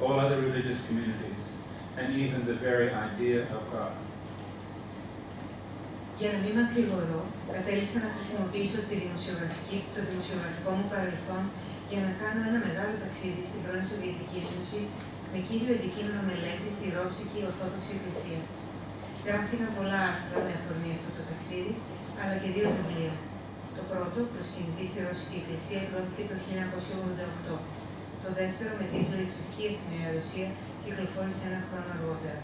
all other religious communities, and even the very idea of God. Για να μην μακρηγορώ, κατέληξα να χρησιμοποιήσω το δημοσιογραφικό μου παρελθόν για να κάνω ένα μεγάλο ταξίδι στην πρώην Σοβιετική Ένωση με κύριο αντικείμενο μελέτη στη Ρώσικη Ορθόδοξη Εκκλησία. Γράφτηκαν πολλά άρθρα με αφορμή αυτό το ταξίδι, αλλά και 2 βιβλία. Το πρώτο, Προσκυνητή στη Ρώσικη Εκκλησία, εκδόθηκε το 1988. Το δεύτερο, με τίτλο «Η θρησκεία στη Νέα Ρωσία», κυκλοφόρησε 1 χρόνο αργότερα.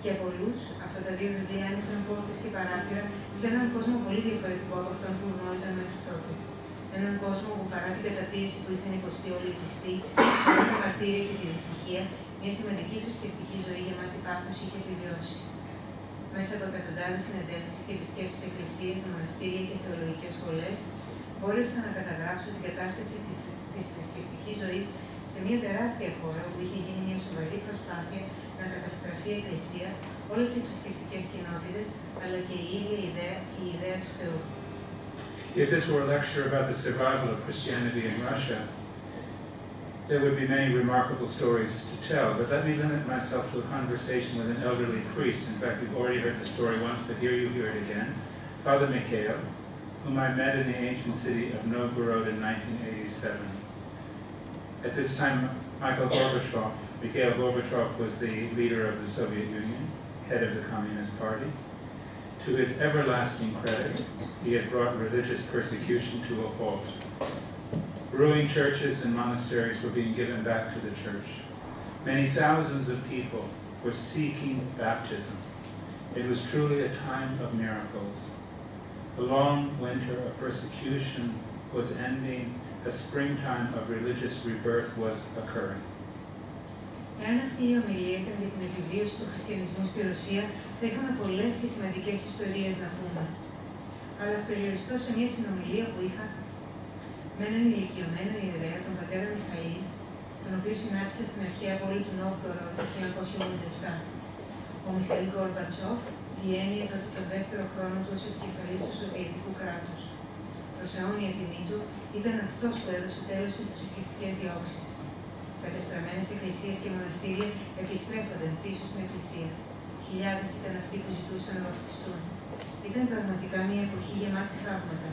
Για πολλούς, αυτά τα 2 βιβλία άνοιξαν πόρτες και παράθυρα σε έναν κόσμο πολύ διαφορετικό από αυτόν που γνώριζαν μέχρι τότε. Έναν κόσμο που παρά την καταπίεση που είχαν υποστεί όλοι οι πιστοί, παρά τα μαρτύρια και τη δυστυχία, μια σημαντική θρησκευτική ζωή γεμάτη πάθος είχε επιβιώσει. Μέσα από εκατοντάδες συνεντεύξεις και επισκέψεις σε εκκλησίες, μοναστήρια και θεολογικές σχολές, μπόρεσα να καταγράψω την κατάσταση της θρησκευτικής ζωής σε μια τεράστια χώρα όπου είχε γίνει μια σοβαρή προσπάθεια να καταστραφεί η Εκκλησία, όλες οι θρησκευτικές κοινότητες, αλλά και η ίδια η ιδέα του Θεού. If this were a lecture about the survival of Christianity in Russia, there would be many remarkable stories to tell, but let me limit myself to a conversation with an elderly priest. In fact, you've already heard the story once, but here you hear it again. Father Mikhail, whom I met in the ancient city of Novgorod in 1987. At this time, Mikhail Gorbachev was the leader of the Soviet Union, head of the Communist Party. To his everlasting credit, he had brought religious persecution to a halt. Ruined churches and monasteries were being given back to the church. Many thousands of people were seeking baptism. It was truly a time of miracles. A long winter of persecution was ending. A springtime of religious rebirth was occurring. Εάν αυτή η ομιλία ήταν για την επιβίωση του χριστιανισμού στη Ρωσία, θα είχαμε πολλές και σημαντικές ιστορίες να πούμε. Αλλά ας περιοριστώ σε μια συνομιλία που είχα με έναν ηλικιωμένο ιερέα, τον πατέρα Μιχαήλ, τον οποίο συνάντησα στην αρχαία πόλη του Νόβγοροδ το 1987. Ο Μιχαήλ Γκορμπατσόφ διένυε τότε τον 2ο χρόνο του ως επικεφαλής του Σοβιετικού κράτους. Προς αιώνια τιμή του ήταν αυτός που έδωσε τέλος στις θρησκευτικές διώξεις. Κατεστραμμένες εκκλησίες και μοναστήρια επιστρέφονταν πίσω στην Εκκλησία. Χιλιάδες ήταν αυτοί που ζητούσαν να βαφτιστούν. Ήταν πραγματικά μια εποχή γεμάτη θαύματα.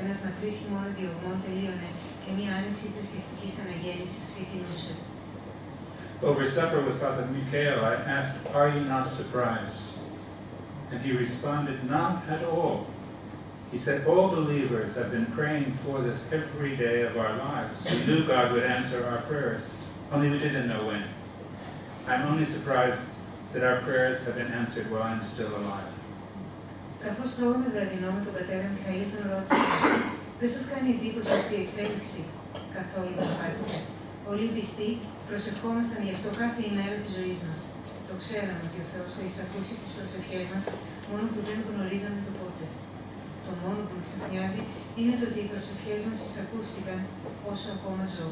Ένας μακρύς χειμώνας διωγμών τελείωνε και μια άνοιξη θρησκευτικής αναγέννησης ξεκινούσε. Over supper with Father Mikhail, I asked, "Are you not surprised?" And he responded, "Not at all." He said, "All believers have been praying for this every day of our lives. We knew God would answer our prayers, only we didn't know when. I'm only surprised that our prayers have been answered while I'm still alive." Καθώς τρώγαμε βραδινό με τον πατέρα Μιχαήλ, τον ρώτησε, «Δεν σας κάνει εντύπωση αυτή η εξέλιξη?» «Καθόλου», μου απάντησε. «Όλοι πιστοί προσευχόμασταν γι' αυτό κάθε ημέρα της ζωής μας. Το ξέραμε ότι ο Θεός θα εισακούσει τις προσευχές μας, μόνο που δεν γνωρίζαμε το πότε. Το μόνο που με ξαφνιάζει είναι το ότι οι προσευχές μας εισακούστηκαν όσο ακόμα ζω».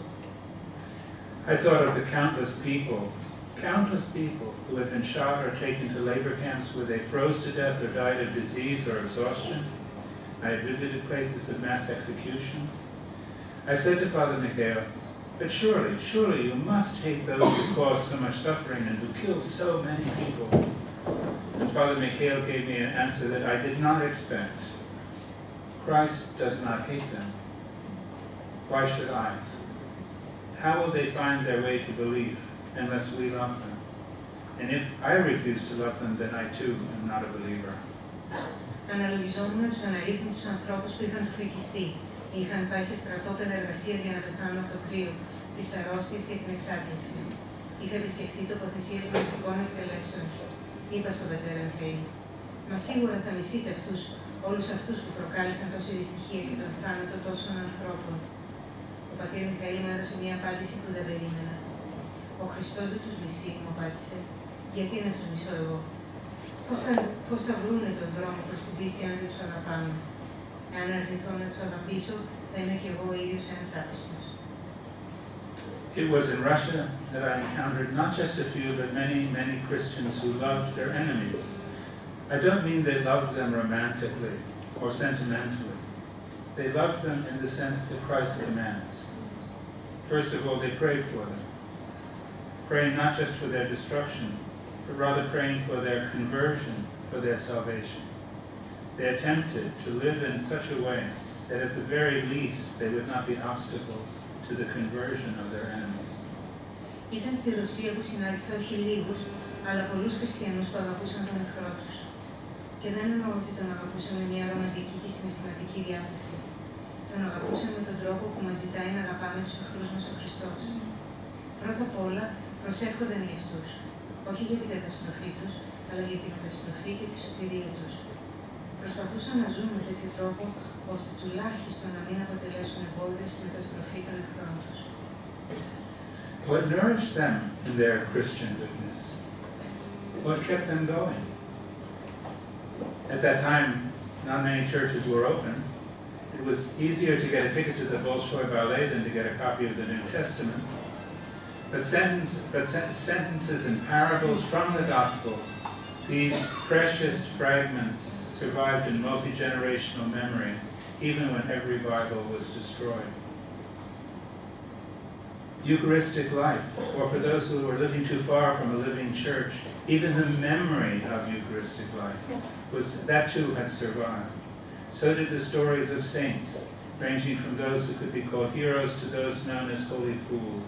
I thought of the countless people who had been shot or taken to labor camps where they froze to death or died of disease or exhaustion. I had visited places of mass execution. I said to Father Mikhail, "But surely you must hate those who cause so much suffering and who kill so many people." And Father Mikhail gave me an answer that I did not expect. Christ does not hate them. Why should I? How will they find their way to belief unless we love them? And if I refuse to love them, then I too am not a believer. Αναλογιζόμουν τους αναρρύθμιτους ανθρώπους που είχαν φεκιστεί. Είχαν πάει σε στρατόπεδα εργασίας για να πεθάνουν από το κρύο, τις αρρώστιες και την εξάντληση. Είχα επισκεφθεί τοποθεσίες μαθητικών εκτελέσεων. Είπα στον πατέρα Μιχαήλ, «Μα σίγουρα θα μισείτε όλους αυτούς που προκάλεσαν τόση δυστυχία και τον θάνατο τόσων ανθρώπων». Ο πατήρ Μιχαήλ μου έδωσε μια απάντηση που δεν περίμενα. «Ο Χριστός δεν τους μισεί», μου απάντησε. «Γιατί να τους μισώ εγώ? Πώς θα βρούνε τον δρόμο προς την πίστη αν δεν τους αγαπάμε? Εάν αρνηθώ να τους αγαπήσω, θα είμαι κι εγώ ο ίδιος ένας άπιστος». It was in Russia that I encountered not just a few, but many Christians who loved their enemies. I don't mean they loved them romantically or sentimentally. They loved them in the sense that Christ commands. First of all, they prayed for them. praying not just for their destruction, but rather praying for their conversion, for their salvation. They attempted to live in such a way that at the very least they would not be obstacles to the conversion of their enemies. Ήταν στη Ρωσία που συνάντησα όχι λίγους, αλλά πολλούς χριστιανούς που αγαπούσαν τον εχθρό τους. Και δεν εννοώ ότι τον αγαπούσαν με μια ρομαντική και συναισθηματική διάθεση. Τον αγαπούσαν με τον τρόπο που μας ζητάει να αγαπάμε τους εχθρούς μας ο Χριστός. Πρώτα απ' όλα, προσεύχονταν για αυτούς, όχι για την καταστροφή τους, αλλά για την καταστροφή και τη σωτηρία τους. Προσπαθούσαν να ζουν με τέτοιο τρόπο, ώστε τουλάχιστον να μην αποτελέσουν εμπόδιο στην καταστροφή των εχθρών τους. What nourished them in their Christian witness? What kept them going? At that time, not many churches were open. It was easier to get a ticket to the Bolshoi Ballet than to get a copy of the New Testament. But sentences and parables from the Gospel, these precious fragments, survived in multi-generational memory, even when every Bible was destroyed. Eucharistic life, or for those who were living too far from a living church, even the memory of Eucharistic life, that too had survived. So did the stories of saints, ranging from those who could be called heroes to those known as holy fools.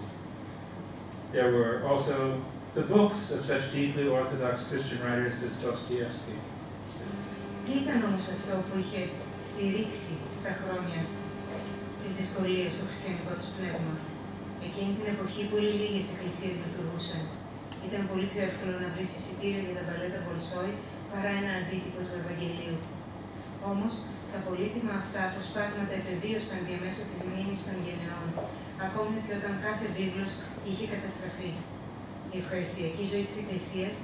There were also the books of such deeply orthodox Christian writers as Dostoevsky. Τι ήταν όμως αυτό που είχε στηρίξει στα χρόνια τις δυσκολίες στο χριστιανικό τους πνεύμα? Εκείνη την εποχή που λίγες εκκλησίες λειτουργούσαν. Ήταν πολύ πιο εύκολο να βρεις εισιτήριο για τα μπαλέτα Βολσόη παρά ένα αντίτυπο του Ευαγγελίου. Όμως, τα πολύτιμα αυτά αποσπάσματα επεβίωσαν διαμέσου της μνήμης των γενεών, ακόμη και όταν κάθε βίβλος είχε καταστραφεί. Η ευχαριστιακή ζωή της Εκκλησίας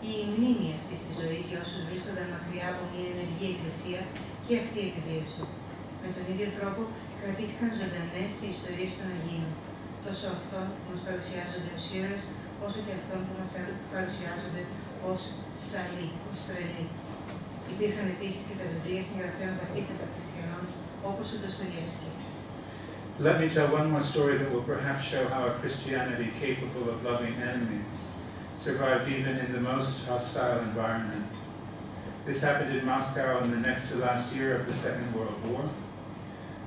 ή η μνήμη αυτής της ζωής για όσους βρίσκονταν μακριά από μια ενεργή εκκλησία και αυτή επιβίωσε. Με τον ίδιο τρόπο κρατήθηκαν ζωντανές οι ιστορίες των Αγίων. Τόσο αυτών που μας παρουσιάζονται ως ήρωες, όσο και αυτών που μας παρουσιάζονται ως σαλοί, ως τρελοί. Υπήρχαν επίσης και τα βιβλία συγγραφέων βαθύτατα χριστιανών, όπως ο Ντοστογεύσκι. Let me tell one more story that will perhaps show how a Christianity capable of loving enemies survived even in the most hostile environment. This happened in Moscow in the next to last year of the Second World War.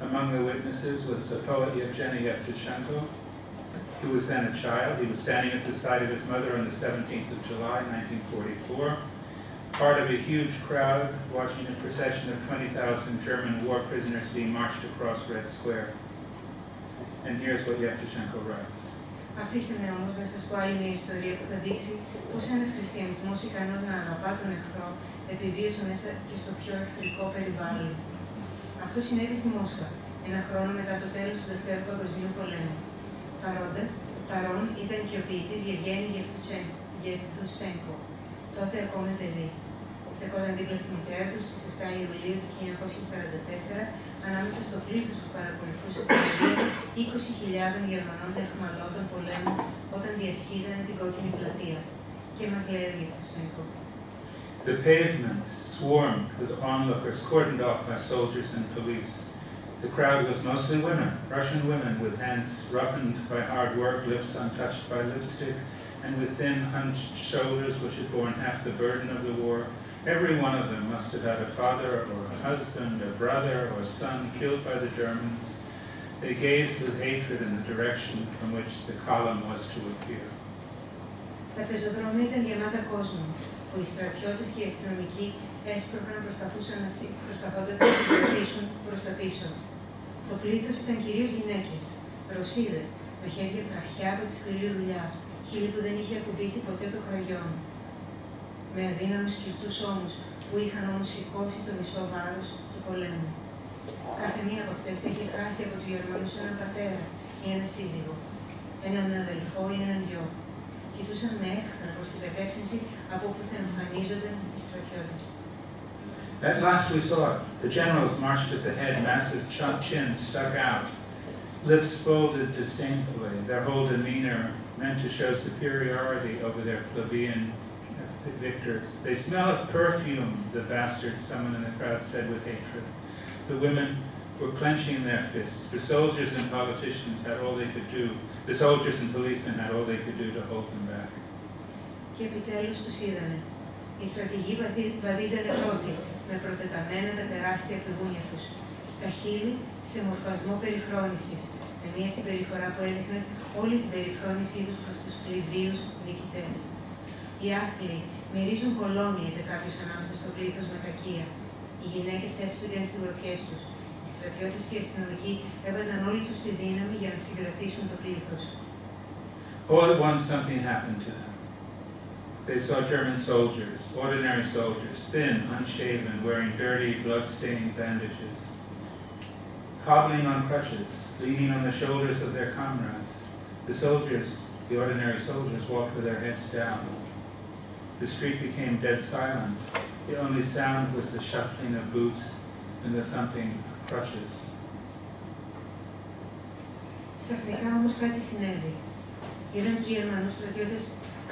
Among the witnesses was a poet, Yevgeny Yevtushenko, who was then a child. He was standing at the side of his mother on the 17th of July, 1944, part of a huge crowd watching a procession of 20,000 German war prisoners being marched across Red Square. And here's what Yevtushenko writes. Αφήστε με όμως να σας πω άλλη μια ιστορία που θα δείξει πως ένας χριστιανισμός ικανός να αγαπά τον εχθρό επιβίωσε μέσα και στο πιο εχθρικό περιβάλλον. Αυτό συνέβη στη Μόσχα, ένα χρόνο μετά το τέλος του Δευτέρου Παγκοσμίου Πολέμου. Παρόν ήταν και ο ποιητής Γεβγένη Γευτουσένκο, τότε ακόμη παιδί. Στεκόταν δίπλα στη μητέρα του στις 7 Ιουλίου του 1944, ανάμεσα στο πλήθος που παρακολουθούσε την πορεία 20.000 Γερμανών αιχμαλώτων πολέμου όταν διασχίζανε την κόκκινη πλατεία. Και μας λέει ο Γευτουσένκο. The pavements swarmed with onlookers cordoned off by soldiers and police. The crowd was mostly women, Russian women with hands roughened by hard work, lips untouched by lipstick, and with thin, hunched shoulders which had borne half the burden of the war. Every one of them must have had a father or a husband, a brother or a son killed by the Germans. They gazed with hatred in the direction from which the column was to appear. Τα πεζοδρόμια ήταν γεμάτα κόσμο, που οι στρατιώτες και οι αστυνομικοί έσπρωχναν προσπαθώντας να συγκρατήσουν προς τα πίσω. Το πλήθος ήταν κυρίως γυναίκες, Ρωσίδες, με χέρια τραχιά από τη σκληρή δουλειά, χείλη που δεν είχε ακουμπήσει ποτέ το κραγιόν. Με αδύναμους κυρτούς ώμους, που είχαν όμως σηκώσει το μισό βάρος του πολέμου. Κάθε μία από αυτές είχε χάσει από τους Γερμανούς έναν πατέρα ή έναν σύζυγο, έναν αδελφό ή έναν γιο. Κοιτούσαν με έχθρα προς την κατεύθυνση από όπου θα εμφανίζονταν οι στρατιώτες. At last we saw it. The generals marched at the head, massive chins stuck out, lips folded disdainfully, their whole demeanor meant to show superiority over their plebeian victors. They smell of perfume, the bastards, someone in the crowd said with hatred. The women were clenching their fists. The soldiers and politicians had all they could do. The soldiers and policemen had all they could do to hold them back. και επιτέλους τους είδανε. Οι στρατηγοί βαδίζανε πρώτοι, με προτεταμένα τα τεράστια πηγούνια τους. Τα χείλη σε μορφασμό περιφρόνησης, με μια συμπεριφορά που έδειχνε όλη την περιφρόνησή τους προς τους πληβίους νικητές. Οι άθλοι μυρίζουν κολόνια, είπε κάποιος ανάμεσα στο πλήθος με κακία. Οι γυναίκες έσφυγαν τις γροθιές τους. Οι στρατιώτες και οι αστυνομικοί έβαζαν όλη τους τη δύναμη για να συγκρατήσουν το πλήθος. All at once something happened to them. They saw German soldiers, ordinary soldiers, thin, unshaven, wearing dirty, blood-stained bandages, hobbling on crutches, leaning on the shoulders of their comrades. The soldiers, the ordinary soldiers, walked with their heads down. The street became dead silent. The only sound was the shuffling of boots and the thumping of crutches. Ξαφνικά όμως κάτι συνέβη. Είδαν τους Γερμανούς στρατιώτες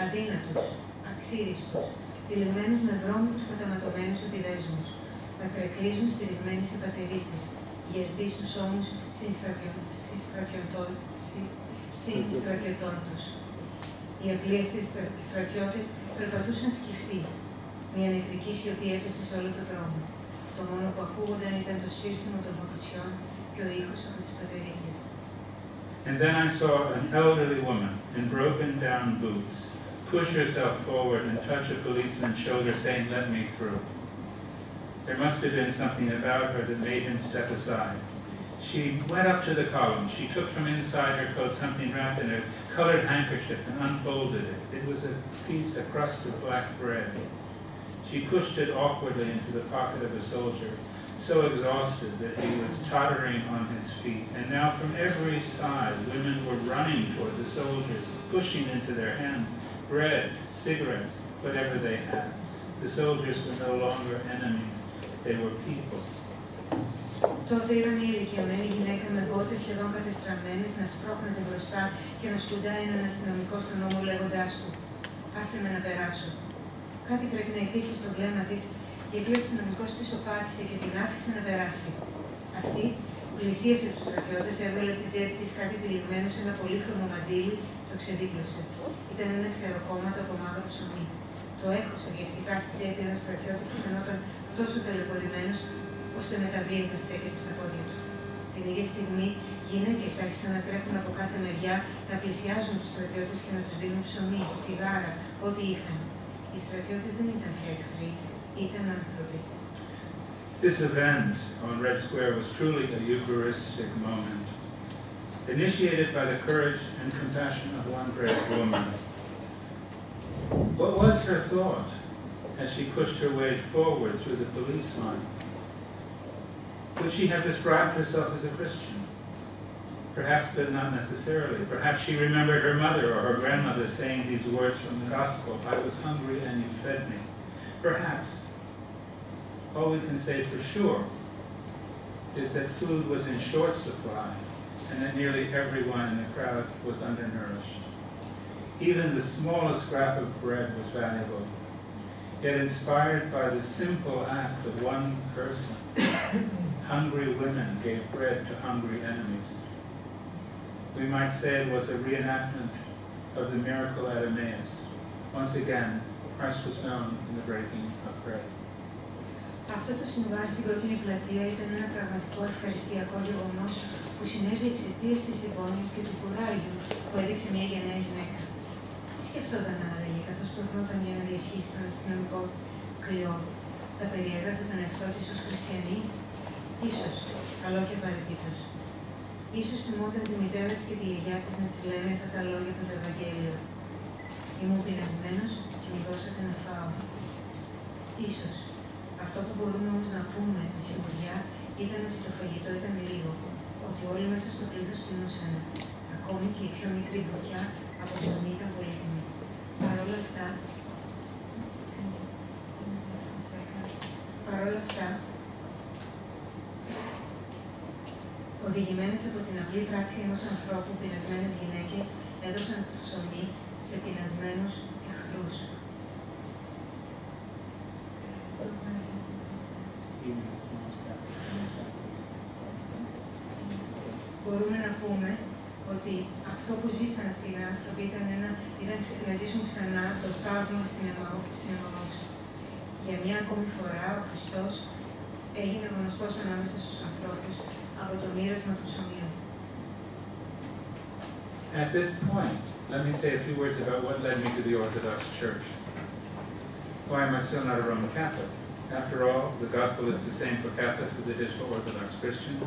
αδύνατους, αξίριστους, τυλιγμένους με βρώμικους καταματωμένους επιδέσμους, να τρεκλίζουν στηριγμένοι σε πατερίτσες, γερτοί στους ώμους συνστρατιωτών τους. Οι απλοί αυτοί στρατιώτες περπατούσαν σκυφτοί. Μια νεκρική σιωπή έπεσε σε όλο τον δρόμο. Το μόνο που ακούγονταν ήταν το σύρσιμο των παπουτσιών και ο ήχος από τις πατερίτσες. And then I saw an elderly woman in broken down boots push herself forward and touch a policeman's shoulder, saying, "Let me through." There must have been something about her that made him step aside. She went up to the column. She took from inside her coat something wrapped in a colored handkerchief and unfolded it. It was a piece, a crust of black bread. She pushed it awkwardly into the pocket of a soldier, so exhausted that he was tottering on his feet. And now from every side, women were running toward the soldiers, pushing into their hands bread, cigarettes, whatever they had. The soldiers were no longer enemies. They were people. Τότε είδα μια ηλικιωμένη γυναίκα με μπότες σχεδόν κατεστραμμένες να σπρώχνεται μπροστά και να σκουντάει έναν αστυνομικό στον ώμο λέγοντάς του «Άσε με να περάσω». Κάτι πρέπει να υπήρχε στο βλέμμα της, γιατί ο αστυνομικός πίσω πάτησε και την άφησε να περάσει. Αυτή πλησίασε τους στρατιώτες, έβγαλε από την τσέπη της κάτι τυλιγμένο σε ένα πολύχρωμο μαντίλι, το ξεδίπλωσε. Ήταν ένα ξεροκόμματο από μαύρο ψωμί. Το έχωσε βιαστικά στη τσέπη ένα στρατιώτη που φαινόταν τόσο ταλαιπωρημένος, ώστε με τα βίας να στέκεται στα πόδια του. Την ίδια στιγμή, γυναίκες άρχισαν να τρέχουν από κάθε μεριά, να πλησιάζουν τους στρατιώτες και να τους δίνουν ψωμί, τσιγάρα, ό,τι είχαν. Οι στρατιώτες δεν ήταν πια εχθροί, ήταν άνθρωποι. This event on Red Square was truly a Eucharistic moment, initiated by the courage and compassion of one brave woman. What was her thought as she pushed her way forward through the police line? Would she have described herself as a Christian? Perhaps, but not necessarily. Perhaps she remembered her mother or her grandmother saying these words from the Gospel, "I was hungry and you fed me." Perhaps. All we can say for sure is that food was in short supply and that nearly everyone in the crowd was undernourished. Even the smallest scrap of bread was valuable. Yet inspired by the simple act of one person, hungry women gave bread to hungry enemies. We might say it was a reenactment of the miracle at Emmaus. Once again, Christ was known in the breaking of bread. Αυτό το συμβάν στην κόκκινη πλατεία ήταν ένα πραγματικό ευχαριστιακό γεγονός που συνέβη εξαιτίας της συμπόνιας και του κουράγιου που έδειξε μια γενναία γυναίκα. Τι σκεφτόταν άραγε καθώς προχωρόταν για να διασχίσει τον αστυνομικό κλειό? Θα περιέγραφε τον εαυτό της ως χριστιανή? Ίσως, αλλά όχι απαραίτητος. Ίσως θυμόταν τη μητέρα της και τη γιαγιά της να της λένε αυτά τα λόγια από το Ευαγγέλιο. Ήμουν πεινασμένος και μου δώσατε να φάω. Ίσως. Αυτό που μπορούμε όμως να πούμε με σιγουριά ήταν ότι το φαγητό ήταν λίγο, ότι όλοι μέσα στο πλήθος πεινούσαν. Ακόμη και η πιο μικρή μπουκιά από ψωμί ήταν πολύτιμη. Παρ' όλα αυτά, οδηγημένες από την απλή πράξη ενός ανθρώπου, πεινασμένες γυναίκες έδωσαν ψωμί σε πεινασμένους εχθρούς. Μπορούμε να πούμε ότι αυτό που ζήσαν αυτοί οι άνθρωποι ήταν ένα ήταν να ζήσουν ξανά το θαύμα στην Εμαούς. Για μια ακόμη φορά ο Χριστός έγινε γνωστός ανάμεσα στους ανθρώπους από το μοίρασμα του ψωμιού. At this point, let me say a few words about what led me to the Orthodox Church. Why am I still not a Roman Catholic? After all, the gospel is the same for Catholics as it is for Orthodox Christians.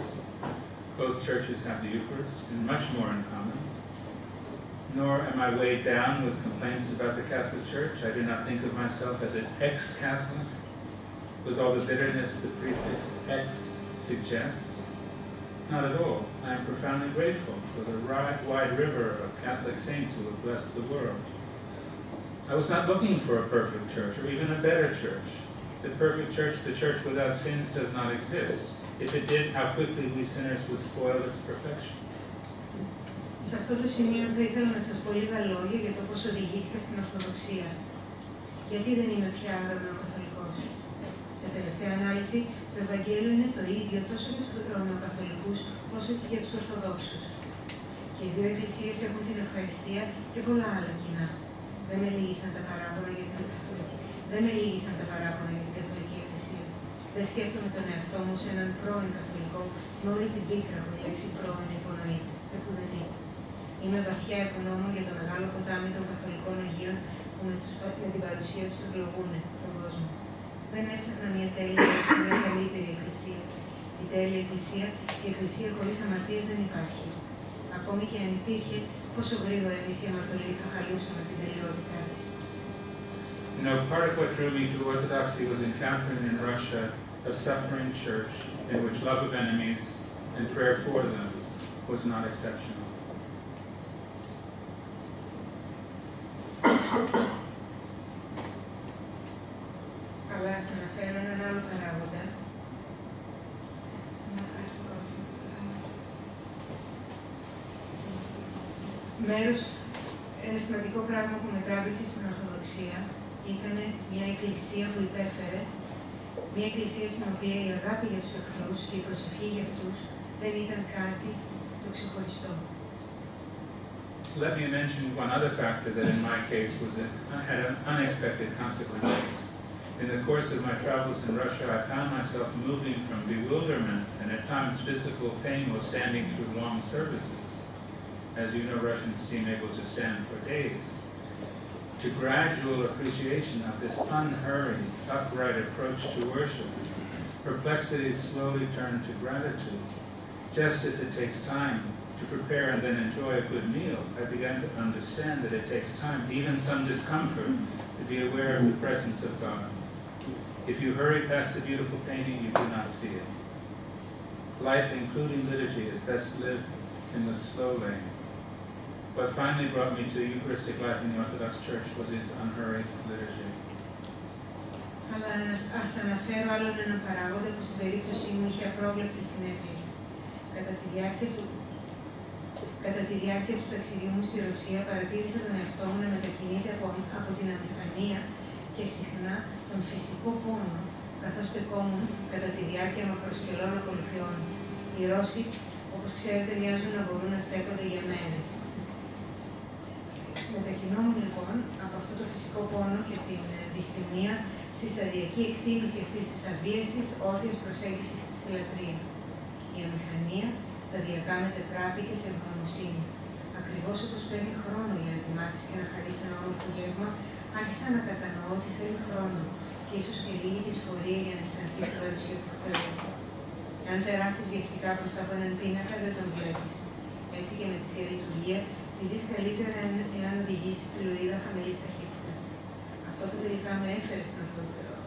Both churches have the Eucharist and much more in common. Nor am I weighed down with complaints about the Catholic Church. I do not think of myself as an ex-Catholic, with all the bitterness the prefix ex suggests. Not at all. I am profoundly grateful for the wide river of Catholic saints who have blessed the world. I was not looking for a perfect church, or even a better church. The perfect church, the church without sins, does not exist. If it did, how quickly we sinners would spoil its perfection. Σε αυτό το σημείο θα ήθελα να σας πω λίγα λόγια για το πώς οδηγήθηκα στην Ορθοδοξία. Γιατί δεν είμαι πια Ρωμαιοκαθολικός. Σε τελευταία ανάλυση, το Ευαγγέλιο είναι το ίδιο τόσο για τους Ρωμαιοκαθολικούς όσο και για τους Ορθοδόξους. Και οι δύο εκκλησίες έχουν την ευχαριστία και πολλά άλλα κοινά. Δεν με λύγησαν τα παράπονα για την Καθολική Εκκλησία. Δεν σκέφτομαι τον εαυτό μου σε έναν πρώην Καθολικό με όλη την πίκρα που η λέξη πρώην υπονοεί, επουδενή. Είμαι βαθιά ευγνώμων για το μεγάλο ποτάμι των Καθολικών Αγίων που με την παρουσία τους ευλογούν τον κόσμο. Δεν έψαχνα μια τέλεια ή μια καλύτερη εκκλησία. Η τέλεια εκκλησία, η εκκλησία χωρίς αμαρτίες δεν υπάρχει. Ακόμη και αν υπήρχε, πόσο γρήγορα εμείς οι αμαρτωλοί θα χαλούσαμε την τελειότητά της. You know, part of what drew me to Orthodoxy was encountering in Russia a suffering church in which love of enemies and prayer for them was not exceptional. Αλλά ας αναφέρω έναν άλλο παράγοντα. Μέρος, ένα σημαντικό πράγμα που με τράβηξε στην Ορθοδοξία ήταν μια εκκλησία που υπέφερε, μια εκκλησία στην οποία η αγάπη για τους εχθρούς και η προσευχή για αυτούς δεν ήταν κάτι το ξεχωριστό. Let me mention one other factor that in my case had unexpected consequences. In the course of my travels in Russia, I found myself moving from bewilderment and at times physical pain while standing through long services. As you know, Russians seem able to stand for days. To gradual appreciation of this unhurried, upright approach to worship, perplexity slowly turned to gratitude. Just as it takes time to prepare and then enjoy a good meal, I began to understand that it takes time, even some discomfort, to be aware of the presence of God. If you hurry past a beautiful painting, you do not see it. Life, including liturgy, is best lived in the slow lane. What finally brought me to Eucharistic life in the Orthodox Church was its unhurried liturgy. Αλλά ας αναφέρω άλλον έναν παράγοντα που στην περίπτωσή μου είχε απρόβλεπτες συνέπειες. Κατά τη διάρκεια του ταξιδιού μου στη Ρωσία, παρατήρησα τον εαυτό μου να μετακινείται από την αμηχανία και συχνά τον φυσικό πόνο, καθώς στεκόμουν κατά τη διάρκεια μακροσκελών ακολουθιών. Οι Ρώσοι, όπως ξέρετε, μοιάζουν να μπορούν να στέκονται για μέρες. Μετακινόμουν λοιπόν από αυτό το φυσικό πόνο και την δυσθυμία στη σταδιακή εκτίμηση αυτής της αβίαστης όρθιας προσέγγισης στη λατρεία. Η αμηχανία σταδιακά μετατράπηκε σε ευγνωμοσύνη. Ακριβώς όπως παίρνει χρόνο για να ετοιμάσεις και να χαρίσεις ένα όμορφο γεύμα, άρχισα να κατανοώ ότι θέλει χρόνο και ίσως και λίγη δυσφορία για να αισθανθείς την παρουσία του Θεού. Αν περάσεις βιαστικά μπροστά από έναν πίνακα, δεν τον βλέπεις. Έτσι και με τη Θεία Λειτουργία, τη ζεις καλύτερα εάν οδηγήσεις στη λωρίδα χαμηλής ταχύτητας. Αυτό που τελικά με έφερε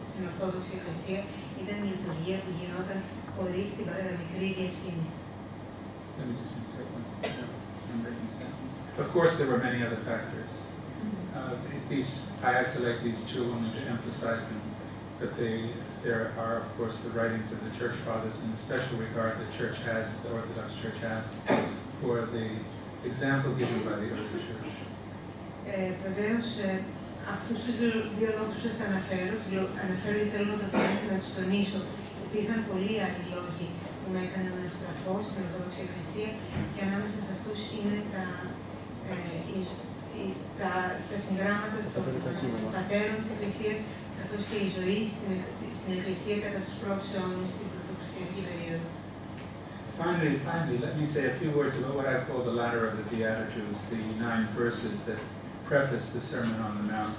στην Ορθόδοξη Εκκλησία ήταν η λειτουργία που γινόταν χωρίς την παραμικρή βιασύνη. Of course, there were many other factors. I isolate these two only to emphasize them, but there are, of course, the writings of the Church Fathers and the special regard the Church has, the Orthodox Church has, for the example given by the early Church. Βεβαίως, αυτούς τους δύο λόγους που σας αναφέρω ή θέλω να τους τονίσω. Υπήρχαν πολλοί άλλοι λόγοι που με έκαναν να στραφώ στην Ορθόδοξη Εκκλησία και ανάμεσα σε αυτούς είναι τα συγγράμματα των πατέρων της Εκκλησίας, καθώς και η ζωή στην Εκκλησία κατά τους πρώτους αιώνες στην πρωτοχριστιανική περίοδο. Finally, let me say a few words about what I call the ladder of the Beatitudes, the 9 verses that preface the Sermon on the Mount.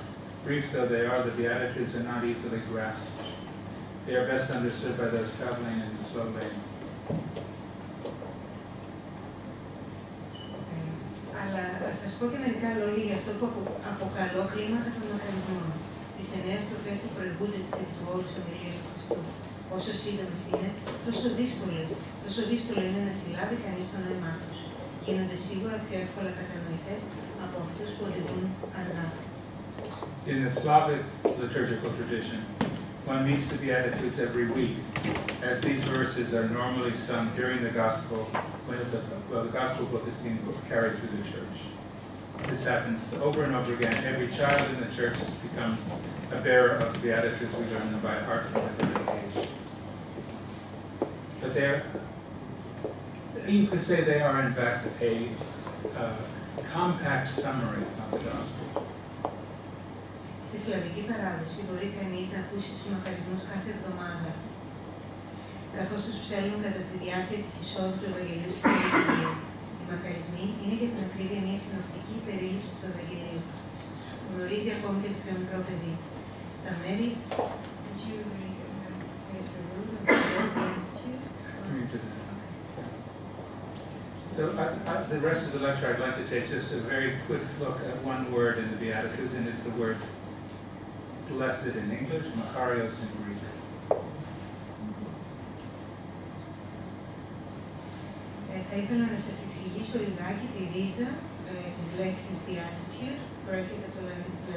Brief though they are, the Beatitudes are not easily grasped. They are best understood by those traveling in the slow lane. Αλλά θα σας πω και μερικά λόγια για αυτό που αποκαλώ κλίμακα των μακαρισμών. Τις 9 στροφές που προηγούνται της εκτός ομιλίας του Χριστού. Όσο σύντομες είναι, τόσο δύσκολο είναι να συλλάβει κανείς το νόημά τους. Γίνονται σίγουρα πιο εύκολα κατανοητές από αυτούς που οδηγούν αργά. In the Slavic liturgical tradition, one meets the Beatitudes every week, as these verses are normally sung during the Gospel, when the Gospel book is being carried through the church. This happens over and over again. Every child in the church becomes a bearer of the Beatitudes. We learn them by heart from a early age. But you could say they are in fact a compact summary of the Gospel. Στη σλαβική παράδοση μπορεί κανείς να ακούσει τους μακαρισμούς κάθε εβδομάδα, καθώς τους ψέλνουν κατά τη διάρκεια της εισόδου του Ευαγγελίου στην Εκκλησία. Οι μακαρισμοί είναι για την ακρίβεια μια συνοπτική περίληψη του Ευαγγελίου. Τους γνωρίζει ακόμη και το πιο μικρό παιδί. Στα μέρη. So the rest of the lecture I'd like to take just a very quick look at one word in the Beatitudes, and it's the word blessed in English, makarios in Greek. Θα ήθελα να σας εξηγήσω λιγάκι τη ρίζα της λέξης beatitude, προέρχεται από το